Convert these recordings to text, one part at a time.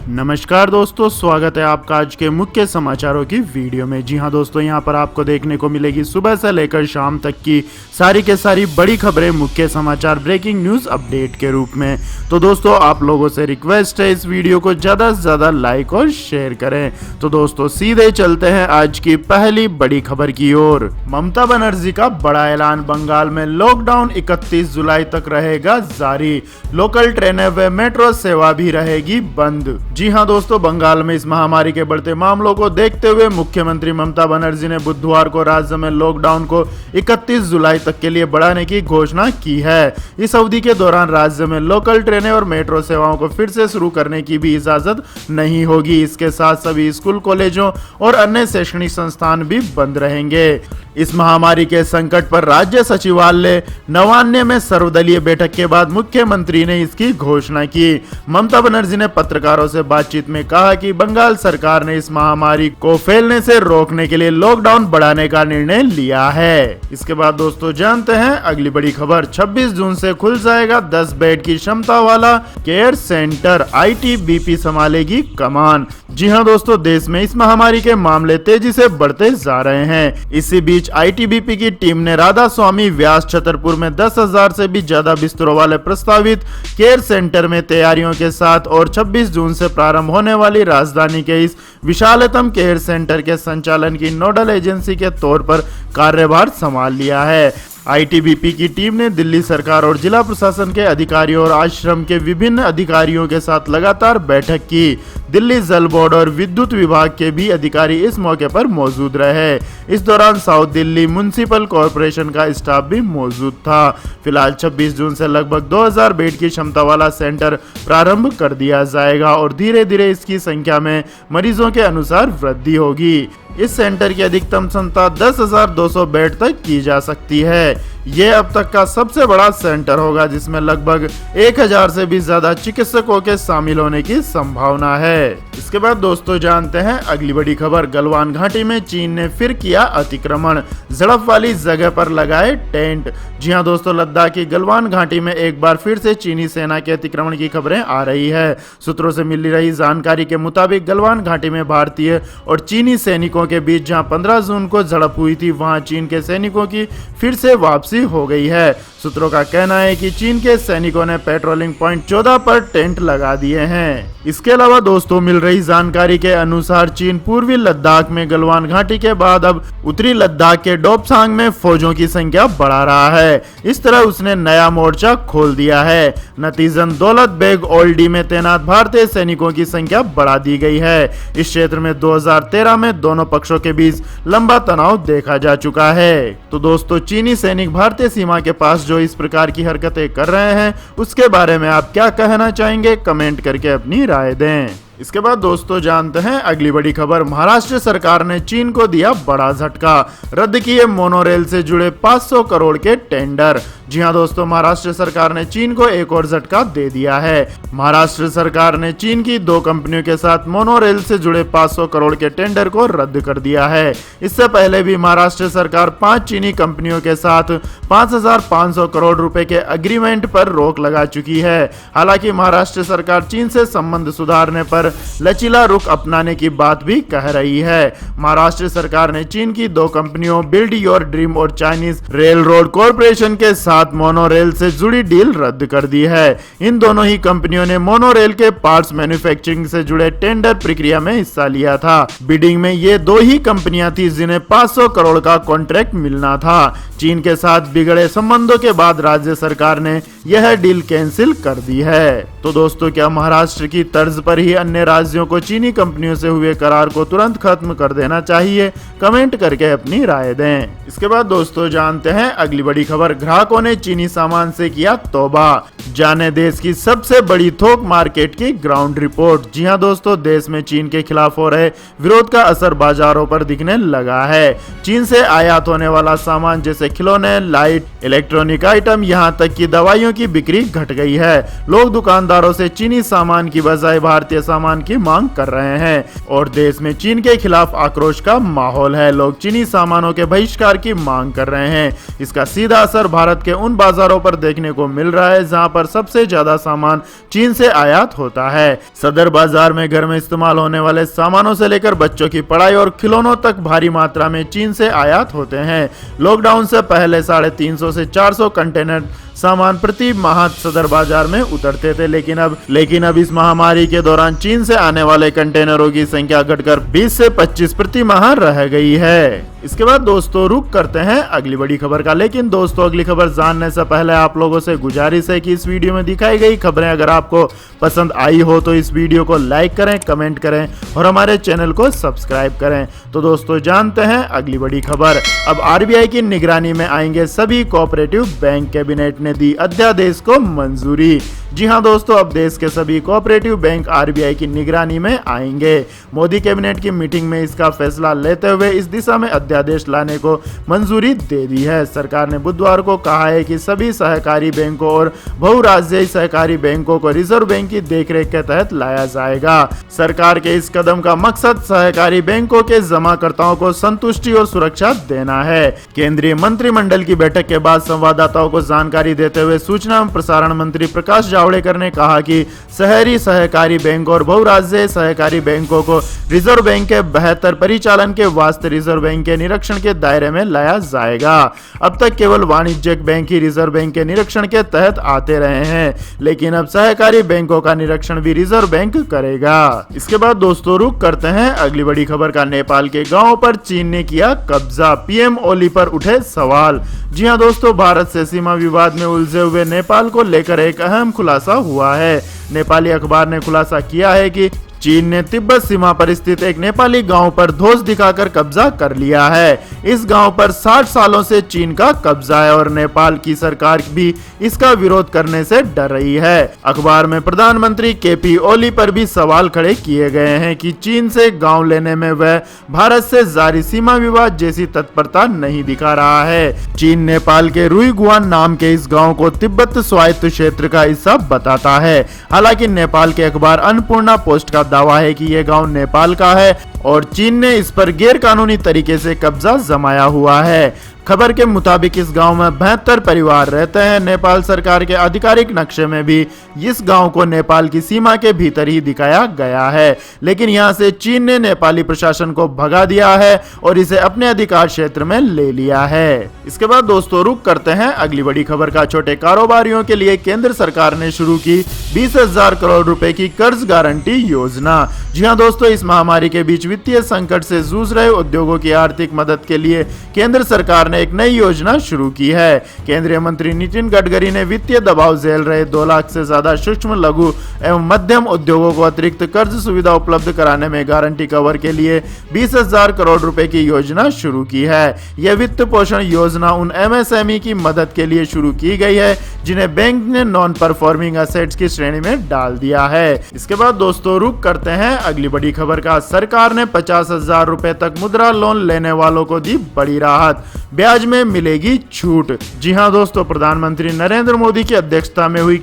नमस्कार दोस्तों, स्वागत है आपका आज के मुख्य समाचारों की वीडियो में। जी हां दोस्तों, यहां पर आपको देखने को मिलेगी सुबह से लेकर शाम तक की सारी के सारी बड़ी खबरें, मुख्य समाचार, ब्रेकिंग न्यूज अपडेट के रूप में। तो दोस्तों, आप लोगों से रिक्वेस्ट है इस वीडियो को ज़्यादा से ज़्यादा लाइक और शेयर करें। तो दोस्तों, सीधे चलते हैं आज की पहली बड़ी खबर की ओर। ममता बनर्जी का बड़ा ऐलान, बंगाल में लॉकडाउन 31 जुलाई तक रहेगा जारी, लोकल ट्रेनें व मेट्रो सेवा भी रहेगी बंद। जी हां दोस्तों, बंगाल में इस महामारी के बढ़ते मामलों को देखते हुए मुख्यमंत्री ममता बनर्जी ने बुधवार को राज्य में लॉकडाउन को 31 जुलाई तक के लिए बढ़ाने की घोषणा की है। इस अवधि के दौरान राज्य में लोकल ट्रेनें और मेट्रो सेवाओं को फिर से शुरू करने की भी इजाजत नहीं होगी। इसके साथ सभी स्कूल, कॉलेजों और अन्य शैक्षणिक संस्थान भी बंद रहेंगे। इस महामारी के संकट पर राज्य सचिवालय नवान्य में सर्वदलीय बैठक के बाद मुख्यमंत्री ने इसकी घोषणा की। ममता बनर्जी ने पत्रकारों से बातचीत में कहा कि बंगाल सरकार ने इस महामारी को फैलने से रोकने के लिए लॉकडाउन बढ़ाने का निर्णय लिया है। इसके बाद दोस्तों जानते हैं अगली बड़ी खबर। 26 जून से खुल जाएगा 10 बेड की क्षमता वाला केयर सेंटर, आईटीबीपी संभालेगी कमान। जी हां दोस्तों, देश में इस महामारी के मामले तेजी से बढ़ते जा रहे हैं। इसी बीच आईटीबीपी की टीम ने राधा स्वामी व्यास छतरपुर में 10,000 से भी ज्यादा बिस्तरों वाले प्रस्तावित केयर सेंटर में तैयारियों के साथ और 26 जून से प्रारंभ होने वाली राजधानी के इस विशालतम केयर सेंटर के संचालन की नोडल एजेंसी के तौर पर कार्यभार संभाल लिया है। आईटीबीपी की टीम ने दिल्ली सरकार और जिला प्रशासन के अधिकारियों और आश्रम के विभिन्न अधिकारियों के साथ लगातार बैठक की। दिल्ली जल बोर्ड और विद्युत विभाग के भी अधिकारी इस मौके पर मौजूद रहे। इस दौरान साउथ दिल्ली म्युनिसिपल कॉरपोरेशन का स्टाफ भी मौजूद था। फिलहाल 26 जून से लगभग 2000 बेड की क्षमता वाला सेंटर प्रारंभ कर दिया जाएगा और धीरे धीरे इसकी संख्या में मरीजों के अनुसार वृद्धि होगी। इस सेंटर की अधिकतम क्षमता 10,200 बेड तक की जा सकती है। ये अब तक का सबसे बड़ा सेंटर होगा जिसमें लगभग 1000 से भी ज्यादा चिकित्सकों के शामिल होने की संभावना है। इसके बाद दोस्तों जानते हैं अगली बड़ी खबर। गलवान घाटी में चीन ने फिर किया अतिक्रमण, झड़प वाली जगह पर लगाए टेंट। जी हां दोस्तों, लद्दाख की गलवान घाटी में एक बार फिर से चीनी सेना के अतिक्रमण की खबरें आ रही है। सूत्रों से मिल रही जानकारी के मुताबिक गलवान घाटी में भारतीय और चीनी सैनिकों के बीच जहां 15 जून को झड़प हुई थी, वहां चीन के सैनिकों की फिर से वापसी हो गई है। सूत्रों का कहना है कि चीन के सैनिकों ने पेट्रोलिंग पॉइंट 14 पर टेंट लगा दिए हैं। इसके अलावा दोस्तों, मिल रही जानकारी के अनुसार चीन पूर्वी लद्दाख में गलवान घाटी के बाद अब उत्तरी लद्दाख के डोपसांग में फौजों की संख्या बढ़ा रहा है। इस तरह उसने नया मोर्चा खोल दिया है। नतीजन दौलत बेग ओल्डी में तैनात भारतीय सैनिकों की संख्या बढ़ा दी गई है। इस क्षेत्र में 2013 में दोनों पक्षों के बीच लंबा तनाव देखा जा चुका है। तो दोस्तों, चीनी सैनिक भारतीय सीमा के पास जो इस प्रकार की हरकतें कर रहे हैं, उसके बारे में आप क्या कहना चाहेंगे? कमेंट करके अपनी राय दें। इसके बाद दोस्तों जानते हैं अगली बड़ी खबर। महाराष्ट्र सरकार ने चीन को दिया बड़ा झटका, रद्द किए मोनोरेल से जुड़े 500 करोड़ के टेंडर। जी हां दोस्तों, महाराष्ट्र सरकार ने चीन को एक और झटका दे दिया है। महाराष्ट्र सरकार ने चीन की 2 कंपनियों के साथ मोनोरेल से जुड़े 500 करोड़ के टेंडर को रद्द कर दिया है। इससे पहले भी महाराष्ट्र सरकार 5 चीनी कंपनियों के साथ 5,500 करोड़ रुपए के एग्रीमेंट पर रोक लगा चुकी है। हालांकि महाराष्ट्र सरकार चीन से संबंध सुधारने पर लचीला रुख अपनाने की बात भी कह रही है। महाराष्ट्र सरकार ने चीन की 2 कंपनियों बिल्ड योर ड्रीम और चाइनीज रेल रोड कॉरपोरेशन के साथ मोनोरेल से जुड़ी डील रद्द कर दी है। इन दोनों ही कंपनियों ने मोनोरेल के पार्ट्स मैन्युफैक्चरिंग से जुड़े टेंडर प्रक्रिया में हिस्सा लिया था। बिडिंग में ये 2 ही कंपनियां थी जिन्हें 500 करोड़ का कॉन्ट्रैक्ट मिलना था। चीन के साथ बिगड़े संबंधों के बाद राज्य सरकार ने यह डील कैंसिल कर दी है। तो दोस्तों, क्या महाराष्ट्र की तर्ज पर ही अन्य राज्यों को चीनी कंपनियों से हुए करार को तुरंत खत्म कर देना चाहिए? कमेंट करके अपनी राय दें। इसके बाद दोस्तों जानते हैं अगली बड़ी खबर। ग्राहकों ने चीनी सामान से किया तौबा, जाने देश की सबसे बड़ी थोक मार्केट की ग्राउंड रिपोर्ट। जी हां दोस्तों, देश में चीन के खिलाफ हो रहे विरोध का असर बाजारों पर दिखने लगा है। चीन से आयात होने वाला सामान जैसे खिलौने, लाइट, इलेक्ट्रॉनिक आइटम, यहाँ तक कि दवाइयों की बिक्री घट गई है। लोग दुकानदारों से चीनी सामान की बजाय भारतीय सामान की मांग कर रहे हैं और देश में चीन के खिलाफ आक्रोश का माहौल है। लोग चीनी सामानों के बहिष्कार की मांग कर रहे हैं। इसका सीधा असर भारत के उन बाजारों पर देखने को मिल रहा है जहां पर सबसे ज्यादा सामान चीन से आयात होता है। सदर बाजार में घर में इस्तेमाल होने वाले सामानों से लेकर बच्चों की पढ़ाई और खिलौनों तक भारी मात्रा में चीन से आयात होते हैं। लॉकडाउन से पहले 350 से 400 कंटेनर सामान प्रति माह सदर बाजार में उतरते थे, लेकिन अब इस महामारी के दौरान चीन से आने वाले कंटेनरों की संख्या घटकर 20 से 25 प्रति माह रह गई है। इसके बाद दोस्तों रुक करते हैं अगली बड़ी खबर का। लेकिन दोस्तों अगली खबर जानने से पहले आप लोगों से गुजारिश है कि इस वीडियो में दिखाई गई खबरें अगर आपको पसंद आई हो तो इस वीडियो को लाइक करें, कमेंट करें और हमारे चैनल को सब्सक्राइब करें। तो दोस्तों जानते हैं अगली बड़ी खबर। अब आरबीआई की निगरानी में आएंगे सभी कोऑपरेटिव बैंक। कैबिनेट ने दी अध्यादेश को मंजूरी। जी हां दोस्तों, अब देश के सभी कोऑपरेटिव बैंक आरबीआई की निगरानी में आएंगे। मोदी कैबिनेट की मीटिंग में इसका फैसला लेते हुए इस दिशा में अध्यादेश लाने को मंजूरी दे दी है। सरकार ने बुधवार को कहा है कि सभी सहकारी बैंकों और बहुराज्यीय सहकारी बैंकों को रिजर्व बैंक की देखरेख के तहत लाया जाएगा। सरकार के इस कदम का मकसद सहकारी बैंकों के जमाकर्ताओं को संतुष्टि और सुरक्षा देना है। केंद्रीय मंत्रिमंडल की बैठक के बाद संवाददाताओं को जानकारी देते हुए सूचना एवं प्रसारण मंत्री प्रकाश जावड़ेकर ने कहा कि शहरी सहकारी बैंक और बहुराज्यीय सहकारी बैंकों को रिजर्व बैंक के बेहतर परिचालन के वास्ते रिजर्व बैंक के निरीक्षण के दायरे में लाया जाएगा। अब तक केवल वाणिज्यिक बैंक ही रिजर्व बैंक के निरीक्षण के तहत आते रहे हैं, लेकिन अब सहकारी बैंकों का निरीक्षण भी रिजर्व बैंक करेगा। इसके बाद दोस्तों रुक करते हैं अगली बड़ी खबर का। नेपाल के गांवों पर चीन ने किया कब्जा, पीएम ओली पर उठे सवाल। जी हां दोस्तों, भारत से सीमा विवाद में उलझे हुए नेपाल को लेकर एक अहम खुलासा हुआ है। नेपाली अखबार ने खुलासा किया है कि चीन ने तिब्बत सीमा पर स्थित एक नेपाली गांव पर धौंस दिखाकर कब्जा कर लिया है। इस गांव पर 60 सालों से चीन का कब्जा है और नेपाल की सरकार भी इसका विरोध करने से डर रही है। अखबार में प्रधानमंत्री केपी ओली पर भी सवाल खड़े किए गए हैं कि चीन से गांव लेने में वह भारत से जारी सीमा विवाद जैसी तत्परता नहीं दिखा रहा है। चीन नेपाल के रुईगुआन नाम के इस गाँव को तिब्बत स्वायत्त क्षेत्र का हिस्सा बताता है। हालांकि नेपाल के अखबार अन्नपूर्णा पोस्ट का दावा है कि यह गांव नेपाल का है और चीन ने इस पर गैर कानूनी तरीके से कब्जा जमाया हुआ है। खबर के मुताबिक इस गांव में 72 परिवार रहते हैं। नेपाल सरकार के आधिकारिक नक्शे में भी इस गांव को नेपाल की सीमा के भीतर ही दिखाया गया है, लेकिन यहां से चीन ने नेपाली प्रशासन को भगा दिया है और इसे अपने अधिकार क्षेत्र में ले लिया है। इसके बाद दोस्तों रुक करते हैं अगली बड़ी खबर का। छोटे कारोबारियों के लिए केंद्र सरकार ने शुरू की 20,000 करोड़ रुपए की कर्ज गारंटी योजना। जी हां दोस्तों, इस महामारी के बीच वित्तीय संकट से जूझ रहे उद्योगों की आर्थिक मदद के लिए केंद्र सरकार ने एक नई योजना शुरू की है। केंद्रीय मंत्री नितिन गडकरी ने वित्तीय दबाव झेल रहे 2 लाख से ज्यादा सूक्ष्म, लघु एवं मध्यम उद्योगों को अतिरिक्त कर्ज सुविधा उपलब्ध कराने में गारंटी कवर के लिए 20,000 करोड़ रुपए की योजना शुरू की है। यह वित्त पोषण योजना उन एमएसएमई की मदद के लिए शुरू की गई है जिन्हें बैंक ने नॉन परफॉर्मिंग एसेट्स की श्रेणी में डाल दिया है। इसके बाद दोस्तों रुक करते हैं अगली बड़ी खबर का। सरकार ने 50,000 रुपए तक मुद्रा लोन लेने वालों को दी बड़ी राहत, ब्याज में मिलेगी छूट। जी हां दोस्तों, प्रधानमंत्री नरेंद्र मोदी की अध्यक्षता में हुई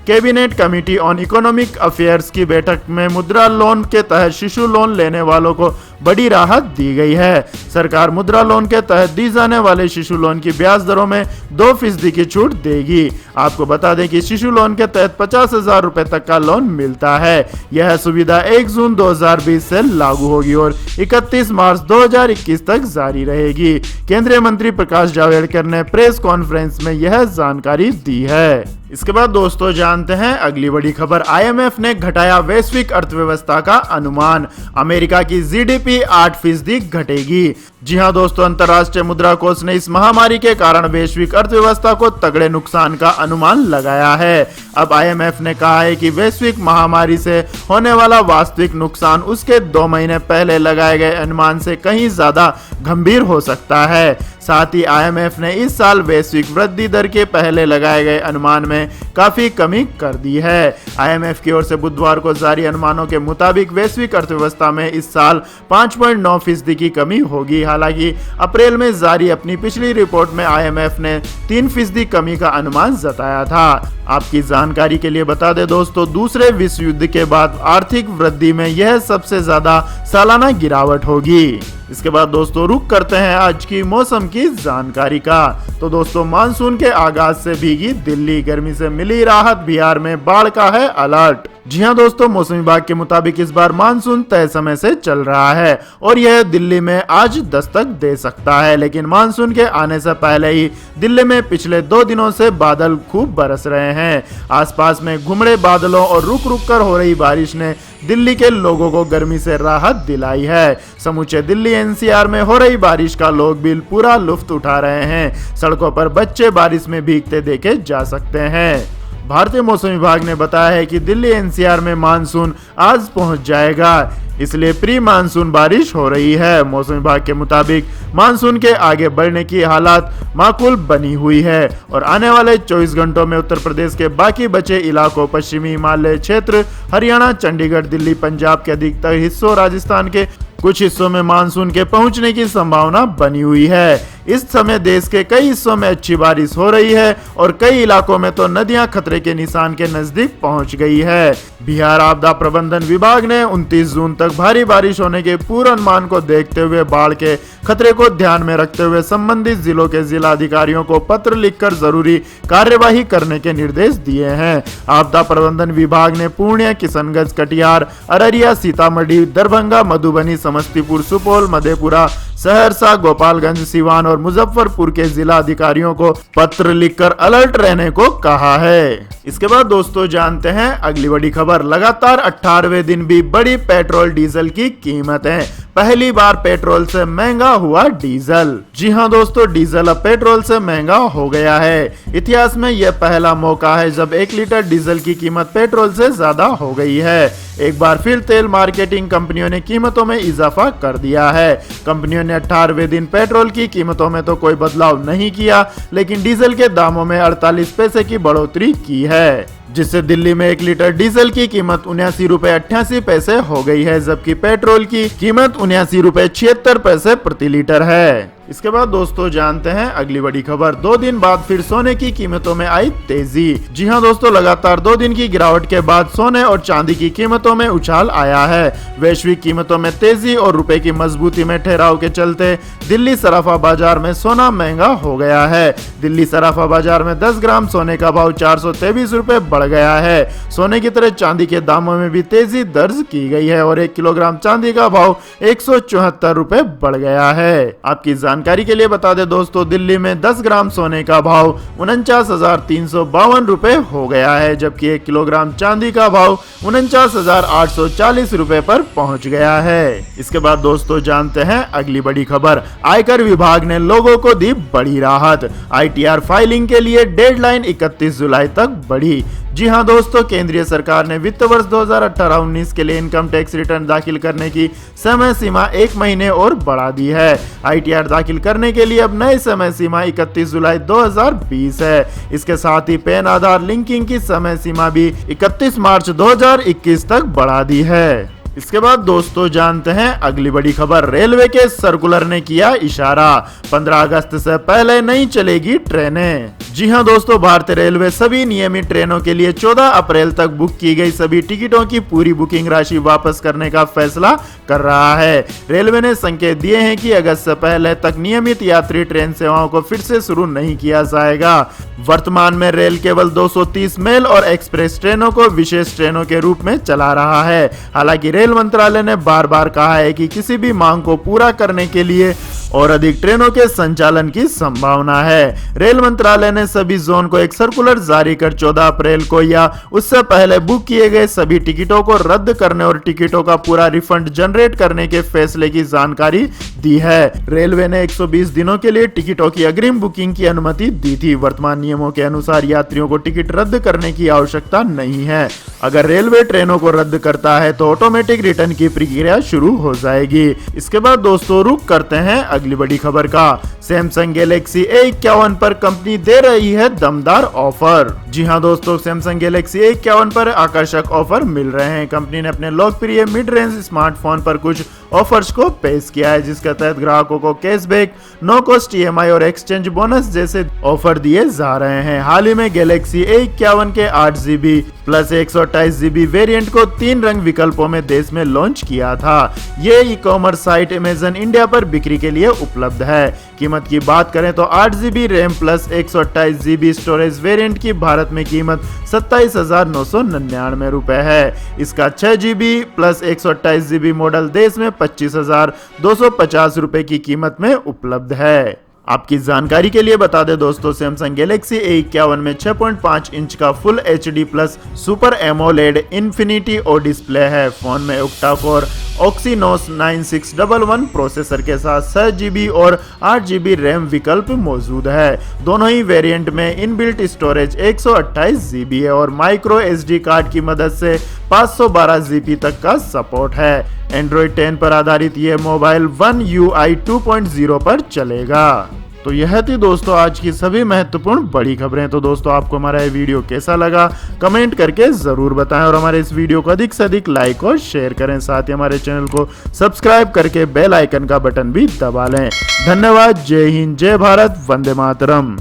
cabinet committee on economic affairs की बैठक में मुद्रा लोन के तहत शिशु लोन लेने वालों को बड़ी राहत दी गई है। सरकार मुद्रा लोन के तहत दी जाने वाले शिशु लोन की ब्याज दरों में 2% की छूट देगी। आपको बता दें कि शिशु लोन के तहत 50,000 रुपए तक का लोन मिलता है। यह सुविधा 1 जून 2020 से लागू होगी और 31 मार्च 2021 तक जारी रहेगी। केंद्रीय मंत्री प्रकाश जावड़ेकर ने प्रेस कॉन्फ्रेंस में यह जानकारी दी है। इसके बाद दोस्तों जानते हैं अगली बड़ी खबर। आईएमएफ ने घटाया वैश्विक अर्थव्यवस्था का अनुमान, अमेरिका की जीडीपी 8% घटेगी। जी हां दोस्तों, अंतर्राष्ट्रीय मुद्रा कोष ने इस महामारी के कारण वैश्विक अर्थव्यवस्था को तगड़े नुकसान का अनुमान लगाया है। अब आईएमएफ ने कहा है कि वैश्विक महामारी से होने वाला वास्तविक नुकसान उसके 2 महीने पहले लगाए गए अनुमान से कहीं ज्यादा गंभीर हो सकता है। साथ ही IMF ने इस साल वैश्विक वृद्धि दर के पहले लगाए गए अनुमान में काफी कमी कर दी है। IMF की ओर से बुधवार को जारी अनुमानों के मुताबिक वैश्विक अर्थव्यवस्था में इस साल 5.9% की कमी होगी। हालांकि अप्रैल में जारी अपनी पिछली रिपोर्ट में IMF ने 3% कमी का अनुमान जताया था। आपकी जानकारी के लिए बता दें दोस्तों, दूसरे विश्व युद्ध के बाद आर्थिक वृद्धि में यह सबसे ज्यादा सालाना गिरावट होगी। इसके बाद दोस्तों रुक करते हैं आज की मौसम की जानकारी का। तो दोस्तों, मानसून के आगाज से भीगी दिल्ली, गर्मी से मिली राहत, बिहार में बाढ़ का है अलर्ट। जी हां दोस्तों, मौसम विभाग के मुताबिक इस बार मानसून तय समय से चल रहा है और यह दिल्ली में आज दस्तक दे सकता है। लेकिन मानसून के आने से पहले ही दिल्ली में पिछले 2 दिनों से बादल खूब बरस रहे हैं। आसपास में घुमड़े बादलों और रुक रुक कर हो रही बारिश ने दिल्ली के लोगों को गर्मी से राहत दिलाई है। समूचे दिल्ली NCR में हो रही बारिश का लोग भी पूरा लुत्फ उठा रहे हैं। सड़कों पर बच्चे बारिश में भीगते देखे जा सकते हैं। भारतीय मौसम विभाग ने बताया है कि दिल्ली NCR में मानसून आज पहुंच जाएगा, इसलिए प्री मानसून बारिश हो रही है। मौसम विभाग के मुताबिक मानसून के आगे बढ़ने की हालात माकूल बनी हुई है और आने वाले 24 घंटों में उत्तर प्रदेश के बाकी बचे इलाकों, पश्चिमी हिमालय क्षेत्र, हरियाणा, चंडीगढ़, दिल्ली, पंजाब के अधिकतर हिस्सों, राजस्थान के कुछ हिस्सों में मानसून के पहुंचने की संभावना बनी हुई है। इस समय देश के कई हिस्सों में अच्छी बारिश हो रही है और कई इलाकों में तो नदियां खतरे के निशान के नजदीक पहुंच गई है। बिहार आपदा प्रबंधन विभाग ने 29 जून तक भारी बारिश होने के पूर्वानुमान को देखते हुए बाढ़ के खतरे को ध्यान में रखते हुए संबंधित जिलों के जिला अधिकारियों को पत्र लिखकर जरूरी कार्यवाही करने के निर्देश दिए हैं। आपदा प्रबंधन विभाग ने पूर्णिया, किशनगंज, कटिहार, अररिया, सीतामढ़ी, दरभंगा, मधुबनी, समस्तीपुर, सुपौल, मधेपुरा, सहरसा, गोपालगंज, सिवान और मुजफ्फरपुर के जिला अधिकारियों को पत्र लिखकर अलर्ट रहने को कहा है। इसके बाद दोस्तों जानते हैं अगली बड़ी खबर। लगातार 18वें दिन भी बढ़ी पेट्रोल डीजल की कीमतें। पहली बार पेट्रोल से महंगा हुआ डीजल। जी हां दोस्तों, डीजल अब पेट्रोल से महंगा हो गया है। इतिहास में यह पहला मौका है जब 1 लीटर डीजल की कीमत पेट्रोल से ज्यादा हो गई है। एक बार फिर तेल मार्केटिंग कंपनियों ने कीमतों में इजाफा कर दिया है। कंपनियों ने 18वें दिन पेट्रोल की कीमतों में तो कोई बदलाव नहीं किया, लेकिन डीजल के दामों में 48 पैसे की बढ़ोतरी की है, जिससे दिल्ली में 1 लीटर डीजल की कीमत 79 रुपए 88 पैसे हो गई है, जबकि पेट्रोल की कीमत 79 रुपए 76 पैसे प्रति लीटर है। इसके बाद दोस्तों जानते हैं अगली बड़ी खबर। 2 दिन बाद फिर सोने की कीमतों में आई तेजी। जी हां दोस्तों, लगातार 2 दिन की गिरावट के बाद सोने और चांदी की कीमतों में उछाल आया है। वैश्विक कीमतों में तेजी और रुपए की मजबूती में ठहराव के चलते दिल्ली सराफा बाजार में सोना महंगा हो गया है। दिल्ली सराफा बाजार में 10 ग्राम सोने का भाव 423 रुपए बढ़ गया है। सोने की तरह चांदी के दामों में भी तेजी दर्ज की गई है और 1 किलोग्राम चांदी का भाव 174 रुपए बढ़ गया है। आपकी जानकारी के लिए बता दें दोस्तों, दिल्ली में 10 ग्राम सोने का भाव 49,352 रुपए हो गया है, जबकि 1 किलोग्राम चांदी का भाव 49,840 रुपए पर पहुंच गया है। इसके बाद दोस्तों जानते हैं अगली बड़ी खबर। आयकर विभाग ने लोगों को दी बड़ी राहत। ITR फाइलिंग के लिए डेडलाइन 31 जुलाई तक बढ़ी। जी हां दोस्तों, केंद्रीय सरकार ने वित्त वर्ष 2018-19 के लिए इनकम टैक्स रिटर्न दाखिल करने की समय सीमा 1 महीने और बढ़ा दी है। ITR दाखिल करने के लिए अब नई समय सीमा 31 जुलाई 2020 है। इसके साथ ही पैन आधार लिंकिंग की समय सीमा भी 31 मार्च 2021 तक बढ़ा दी है। इसके बाद दोस्तों जानते हैं अगली बड़ी खबर। रेलवे के सर्कुलर ने किया इशारा, 15 अगस्त से पहले नहीं चलेगी ट्रेनें। जी हां दोस्तों, भारतीय रेलवे सभी नियमित ट्रेनों के लिए 14 अप्रैल तक बुक की गई सभी टिकटों की पूरी बुकिंग राशि वापस करने का फैसला कर रहा है। रेलवे ने संकेत दिए हैं कि अगस्त से पहले तक नियमित यात्री ट्रेन सेवाओं को फिर से शुरू नहीं किया जाएगा। वर्तमान में रेल केवल 230 मेल और एक्सप्रेस ट्रेनों को विशेष ट्रेनों के रूप में चला रहा है। हालांकि रेल मंत्रालय ने बार बार कहा है कि किसी भी मांग को पूरा करने के लिए और अधिक ट्रेनों के संचालन की संभावना है। रेल मंत्रालय ने सभी जोन को एक सर्कुलर जारी कर 14 अप्रैल को या उससे पहले बुक किए गए सभी टिकटों को रद्द करने और टिकटों का पूरा रिफंड जनरेट करने के फैसले की जानकारी दी है। रेलवे ने 120 दिनों के लिए टिकटों की अग्रिम बुकिंग की अनुमति दी थी। वर्तमान नियमों के अनुसार यात्रियों को टिकट रद्द करने की आवश्यकता नहीं है। अगर रेलवे ट्रेनों को रद्द करता है तो ऑटोमेटिक रिटर्न की प्रक्रिया शुरू हो जाएगी। इसके बाद दोस्तों रुक करते हैं अगली बड़ी खबर का। सैमसंग गैलेक्सी A51 पर कंपनी दे रही है दमदार ऑफर। जी हां दोस्तों, सैमसंग गैलेक्सी A51 पर आकर्षक ऑफर मिल रहे हैं। कंपनी ने अपने लोकप्रिय मिड रेंज स्मार्टफोन पर कुछ ऑफर्स को पेश किया है, जिसके तहत ग्राहकों को कैशबैक, नो कॉस्ट EMI और एक्सचेंज बोनस जैसे ऑफर दिए जा रहे हैं। हाल ही में गैलेक्सी A51 के 8GB प्लस 128GB वेरिएंट को 3 रंग विकल्पों में देश में लॉन्च किया था। ये ई-कॉमर्स साइट अमेज़न इंडिया पर बिक्री के लिए उपलब्ध है। कीमत की बात करें तो 8GB RAM plus 128GB storage variant की भारत में कीमत 27,999 रुपए है। इसका 6GB प्लस 128GB मॉडल देश में 25,250 रुपए की कीमत में उपलब्ध है। आपकी जानकारी के लिए बता दें दोस्तों, सैमसंग गैलेक्सी A51 में 6.5 इंच का full HD plus super AMOLED infinity O display है। फोन में ऑक्टा कोर Exynos 9611 प्रोसेसर के साथ 6GB और 8GB रैम विकल्प मौजूद है। दोनों ही वेरिएंट में इनबिल्ट स्टोरेज 128GB है और माइक्रो SD कार्ड की मदद से 512GB तक का सपोर्ट है। एंड्रॉइड 10 पर आधारित यह मोबाइल One UI 2.0 पर चलेगा। तो यह थी दोस्तों आज की सभी महत्वपूर्ण बड़ी खबरें। तो दोस्तों आपको हमारा ये वीडियो कैसा लगा कमेंट करके जरूर बताएं और हमारे इस वीडियो को अधिक से अधिक लाइक और शेयर करें। साथ ही हमारे चैनल को सब्सक्राइब करके बेल आइकन का बटन भी दबा लें। धन्यवाद। जय हिंद, जय भारत, वंदे मातरम।